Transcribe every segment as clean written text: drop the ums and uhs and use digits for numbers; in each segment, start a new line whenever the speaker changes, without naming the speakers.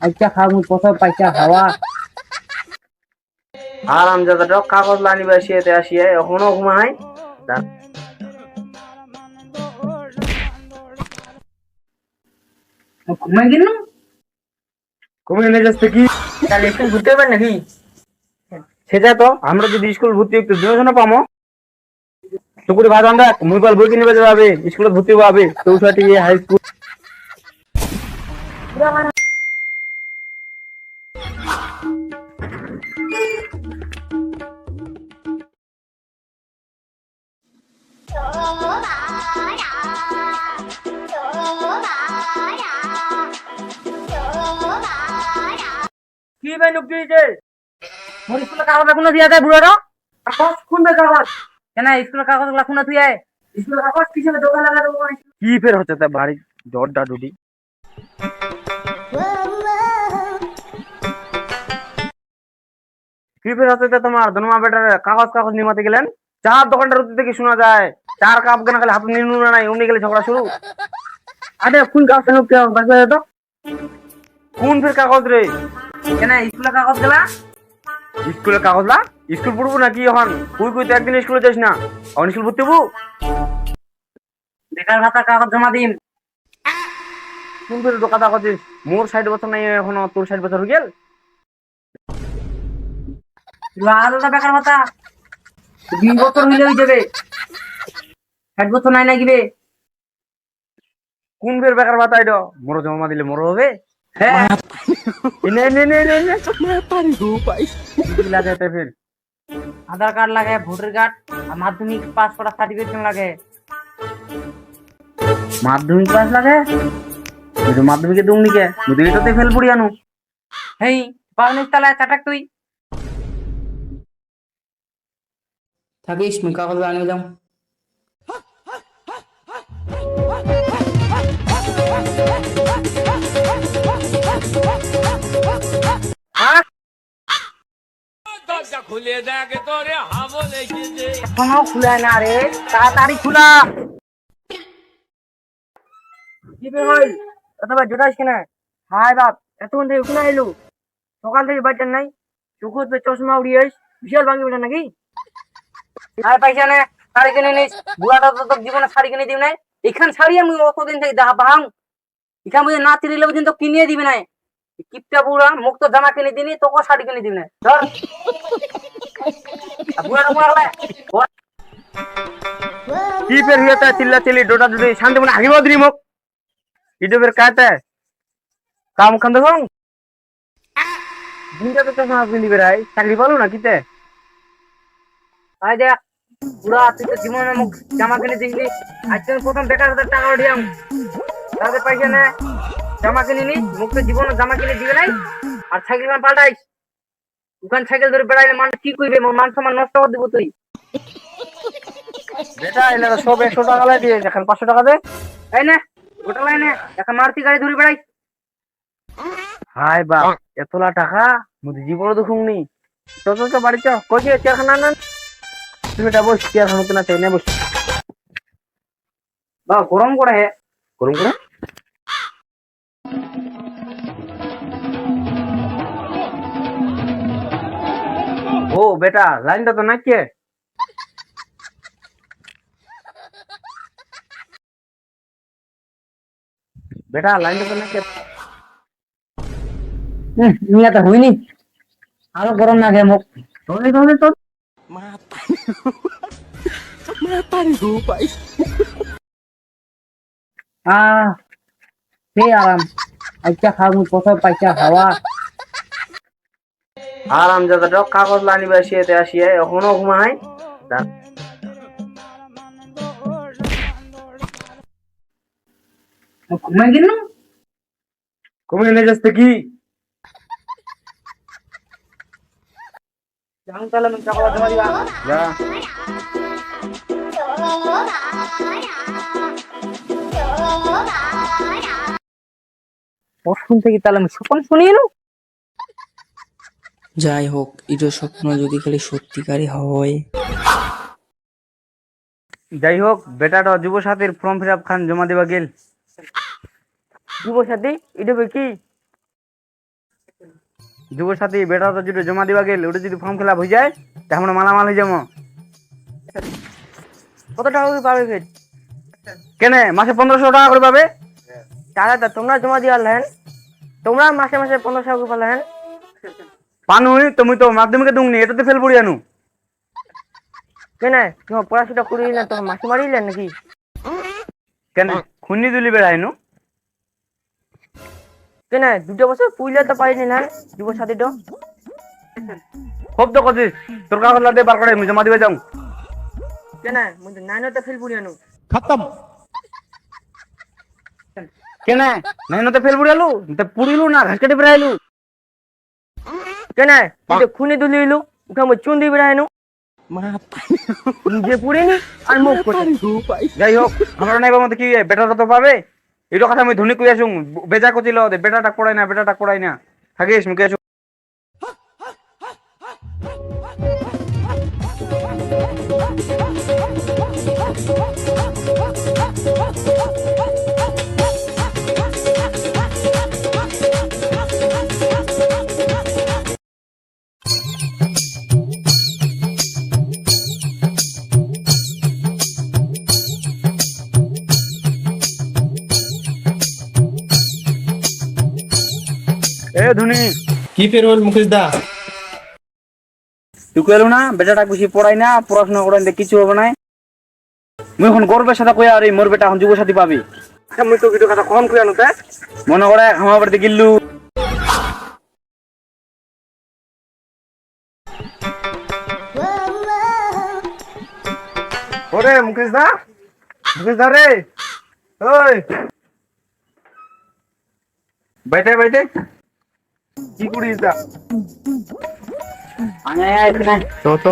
আচ্ছা খাও মুই প্রথম পাইছা হাওয়া
আরাম যাতে কাগজ লানিবে আসিয়ে আসিয়ে এখনো ঘুমাই।
ঘুমাই গেল
কমে নিয়ে যাচ্ছে কি
তাহলে একটু ঘুরতে পারেন নাকি?
সেটা তো আমরা যদি স্কুল ভর্তি একটু দুজনে পামো টুকুরি ভাত আন্দা মুই বল বই কিনে যাবে স্কুলে ভর্তি হবে চৌষট্টি হাই স্কুল।
কি ভাই লোক দিয়েছে মোর স্কুলের কাগজ এখনো দিয়া দেয় বুড়াটা কাগজ কোন কাগজ কেন স্কুলের কাগজ গুলা কোন তুই স্কুলের কাগজ কিসের দোকান লাগা দেবো
কি ফের হচ্ছে তা বাড়ি জোরডা ডুডি কি ফের হচ্ছে তা তোমার ধনুমা বেটার কাগজ কাগজ নিমাতে গেলেন চার দোকানটার উত্তর থেকে শোনা যায় চার কাপ কেনা খালি হাতে নিনু না নাই অমনি গেলে ঝগড়া শুরু।
আরে কোন কাগজ হোক কেউ বাসা তো
কোন ফের কাগজ রে
কেন স্কুলের কাগজ গেলা
স্কুলের কাগজ লা স্কুল পড়বো নাকি এখন তুই কই তো একদিন স্কুলে যাস না এখন স্কুল ভর্তি হবো
বেকার ভাতা কাগজ জমা দিন
কোন ফের তো কথা কথা মোর 60 বছর নাই এখনো তোর 60 বছর হয়ে গেল।
আলাদা বেকার ভাতা 20 বছর হইলে হয়ে যাবে 60 বছর নাই লাগিবে
কোন ফের বেকার ভাতা এটা মোর জমা দিলে মোর হবে।
হ্যাঁ
নে নে নে নে নে কি লাগে তে ফের
আধার কার্ড লাগে ভোটার কার্ড আর মাধ্যমিক পাস করা সার্টিফিকেট লাগে
মাধ্যমিক পাস লাগে তুই তো মাধ্যমিকে দুমনি কে তুই এটাতে ফেল পড়ি আনু
হেই পাবনিক তালায় চাটাক তুই থাকিস মুই কাগজ আনিয়ে যাও এখনো খুলে না রে তাড়াতাড়ি খুলা কি বে হই অথবা জোটাইস কেন হাই বাপ এতক্ষণ থেকে উঠে এলু সকাল থেকে বাচ্চার নাই চোখত পে চশমা উড়িয়েছ বিশাল ভাঙি বেটা নাকি হাই পয়সা নে শাড়ি কিনে নিস বুড়াটা তো তোর জীবনে শাড়ি কিনে দিবি নাই এখান শাড়ি আমি অতদিন থেকে দেখা ভাঙ এখান বুঝে না তিরিলে বুঝিন তো কিনিয়ে দিবি নাই কিপটা বুড়া মুখ তো জামা কিনে দিনি তোকে শাড়ি কিনে দিবি না ধর বুড়াটা বুড়া হলে
কি ফের হিয়াতা চিল্লা চিল্লি ডোটা ডুডি শান্তি মনে হাগিব দিনি মোক ইটো ফের কাতে কাম খান দেখো দিনটা তো চশমা পিন্দি বেড়াই চাকরি পালো না কিতে
আয় দেখ বুড়া তুই তো জীবনে মুখ জামা কিনে দিসনি আজকে প্রথম বেকার হাজার টাকা উঠিয়াম তাদের পয়সা নে জামা কিনে নি মুখ তো জীবনে জামা কিনে দিবে নাই আর সাইকেল খান পাল্টাইস দোকান সাইকেল ধরে বেড়াইলে মানুষ কি করবে মান সম্মান নষ্ট করে দিব তুই
বেটা এলে সব 100 টাকা লাই দিয়ে এখন 500 টাকা দে
এই নে গোটা লাইনে এখন মারুতি গাড়ি ধরে বেড়াই
হাই বাপ এতলা টাকা মুদি জীবনে দেখুমনি তো তো তো বাড়ি চ কইছে চেয়ারখানা না তুমি এটা বস চেয়ারখানা তো না চাই না বস
বা গরম করে হে
গরম করে ও বেটা লাইনটা তো না কে বেটা লাইনটা তো না কে
নিয়ে তো হইনি আরো গরম লাগে মুখ
ধরে ধরে তো
আহ সেই আরাম আচ্ছা খাও মুই প্রথম পাইছা হাওয়া
আরাম যাতে কাগজ লানিবে আসিয়ে এখনো ঘুমাই
ঘুমাই গেল
কমে নিয়ে যাচ্ছে কি
যাও তাহলে আমি টাকা জমা দিবা
যা
প্রথম থেকে তাহলে আমি স্বপ্ন শুনি এলো
যাই হোক এটা স্বপ্ন যদি খালি সত্যিকারই হয়।
যাই হোক বেটাটা যুব সাথীর ফর্ম ফিল আপ খান জমা দিবা গেল
যুব সাথী এটা কি
যুব সাথী বেটাটা যদি জমা দিবা গেল ওটা যদি ফর্ম ফিল আপ হয়ে যায় তা আমরা মালামাল হয়ে যাবো।
কত টাকা করে পাবে ফের?
কেনে মাসে 1500 টাকা করে পাবে।
দাদা তোমরা জমা দিয়ে আনলেন, তোমরা মাসে মাসে 1500 টাকা করে পালেন।
পানুই তুমি তো মাধ্যমিকে দুংনি এটাতে ফেল পড়ি আনু।
কেন তোমার পড়াশোনা করি না তোমার মাসি মারিলেন নাকি?
কেন খুন্নি তুলি বেড়াইনু।
কেন 2 বছর পুইলে তো পাইনি না যুব সাথীটা।
খুব তো কছিস তোর কাগজ লাদে বার করে আমি জমা দিবে যাও।
কেন মুই তো নাইনতে ফেল পড়ি আনু।
কেন নাইনতে ফেল পড়ি আলু তা পুড়িলু না ঘাস কেটে বেড়াইলু।
কেন তুই তো খুনি দুলিলু উঠা মই চুন্দি বেড়াইনু। নিজে পুড়িনি আর মুখ করতে।
যাই হোক আমরা নাইবার মধ্যে কি বেটাটা তো পাবে। এটা কথা আমি ধনী কই আসুন বেজা কছিল বেটাটা পড়াই না বেটাটা পড়াই না থাকিস মুখে আসুন। এ ধনী
কি ফের হল মুকেশ দা?
তুই কইলু না বেটাটা বেশি পড়াই না পড়াশোনা করাই না কিছু হবে না। মুই এখন গর্বের সাথে কই আরে মোর বেটা এখন যুব সাথী পাবি। মুই তো কিছু কথা কম কই আনু তে মনে করে আমার বাড়িতে গিল্লু। ওরে মুকেশ দা রে ওই বাইটে বাইটে কি করিস দা? তো তো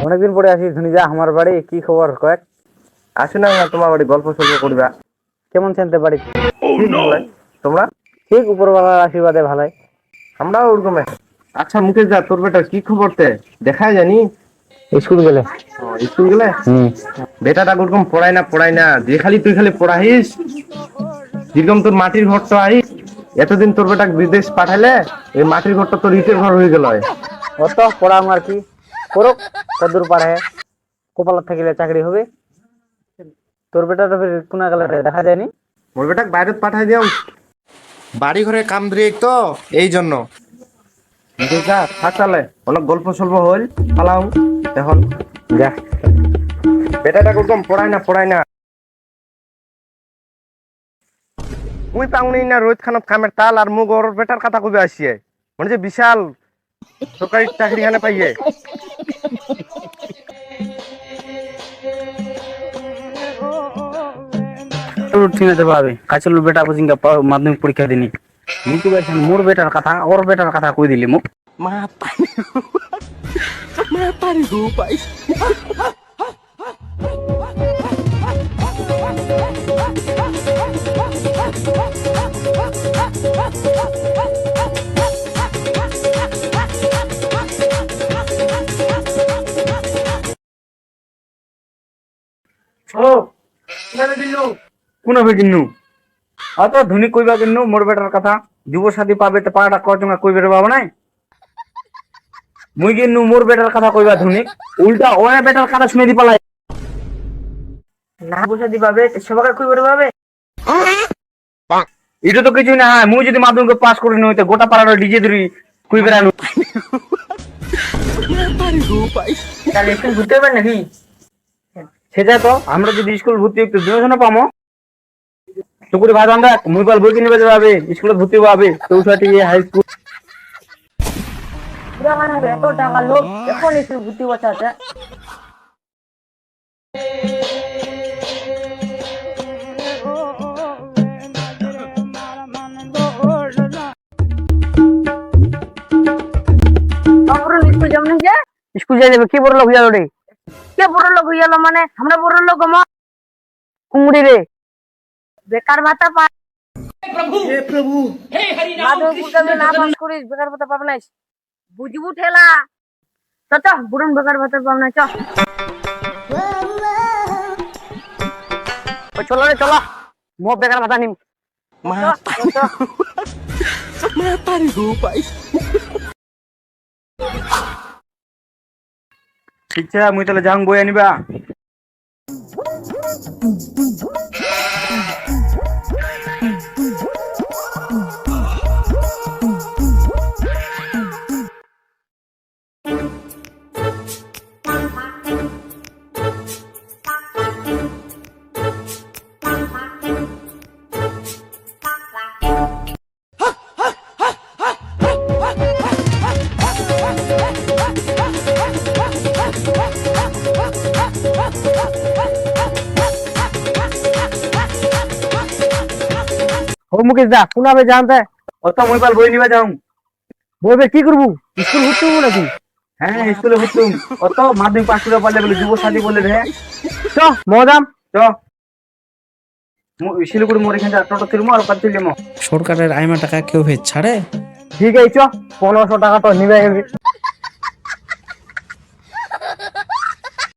অনেকদিন পরে আসিস ধনী যা আমার বাড়ি কি খবর কয়েক আসুন না তোমার বাড়ি গল্প সল্প করবা। কেমন চিনতে পারি তোমরা? ঠিক উপরওয়ালার আশীর্বাদে ভালোই আমরাও ওরকম। আচ্ছা মুকেশ দা তোর বেটা কি খবর তে দেখায় জানি? স্কুল গেলে। স্কুল গেলে বেটাটা ওরকম পড়াই না যে খালি তুই খালি পড়াইস যেরকম তোর মাটির ঘরটা আইস এতদিন তোর বেটা বিদেশ পাঠাইলে এই মাটির ঘরটা তোর ইটের ঘর হয়ে গেল। অত পড়া আর কি করুক কদূর পারে কপালত থাকিলে চাকরি হবে। তোর বেটাটা কোনা গেলে দেখা যায়নি? মোর বেটাকে বাইরে পাঠাই দিও।
বাড়ি ঘরে কাম ব্রেক তো এই জন্য।
থাকলে অনেক গল্প সল্প হল পালাও এখন যা বেটাটা একদম পড়াই না মুই পাউনি না রোজ খানত কামের তাল আর মুগ ওর বেটার কথা কবে আসিয়ে মানে যে বিশাল সরকারি চাকরি খানে পাইয়ে। ঠিক আছে ভাবি কাছিল বেটা কোচিং মাধ্যমিক পরীক্ষা দিনি মুই মোর বেটার কথা ওর বেটার কথা কই দিলি মুখ কোনভাবে কিন্নু অত ধনী কইবা কিন্নু মোর বেটার কথা যুব সাথী পাবে তো পাড়াটা কচঙ্গা কইবে রে বাবা নাই মুই কিন্নু মোর বেটার কথা কইবা ধনী উল্টা ওর বেটার কথা শুনে দি পালাই
না বসে দিবাবে সবাই কই করে পাবে।
এটা তো কিছু না হ্যাঁ মুই যদি মাধ্যমিক পাস করে নই তো গোটা পাড়ার ডিজে ধরি কই বেড়ানো
তাহলে একটু ঘুরতে পারবেন নাকি?
সেটা তো আমরা যদি স্কুল ভর্তি একটু দুজনে পামো টুকুরি ভাই বান্ধা মোবাইল বই কিনে বেজে যাবে স্কুলে ভর্তি হবে 64 হাই স্কুল
এত টাকা লোক এখন স্কুল ভর্তি বসাতে।
স্কুল যাই যাবে কি বড় লোক হইয়া রে
কে বড় লোক হইয়া মানে আমরা বড় লোক
কুমড়ি রে
বেকার ভাতা পায়। প্রভু হে হরি নাম কৃষ্ণ না পাস করিস বেকার ভাতা পাবে না বুঝবু ঠেলা চ বুড়ন বেকার ভাতা পাও না চ চলো রে চলো মো বেকার ভাতা নিম
ঠিক আছে মুই তাহলে যাং বই আনিবা ও মুকেশ দা কোনাবে জানতে অত মুই পাল বই নিবা যাও বইবে কি করবো স্কুল হচ্ছে নাকি হ্যাঁ স্কুলে হচ্ছুম অত মাধ্যমিক পাস করে পারলে বলে যুব সাথী বলে রে চ মদাম চ শিলিগুড়ি মোর এখানে টোটো তুলমো আর কাজ তুলমো
সরকারের আইমা টাকা কেউ ভেজ ছাড়ে
ঠিক আছে চ 1500 টাকা তো নিবে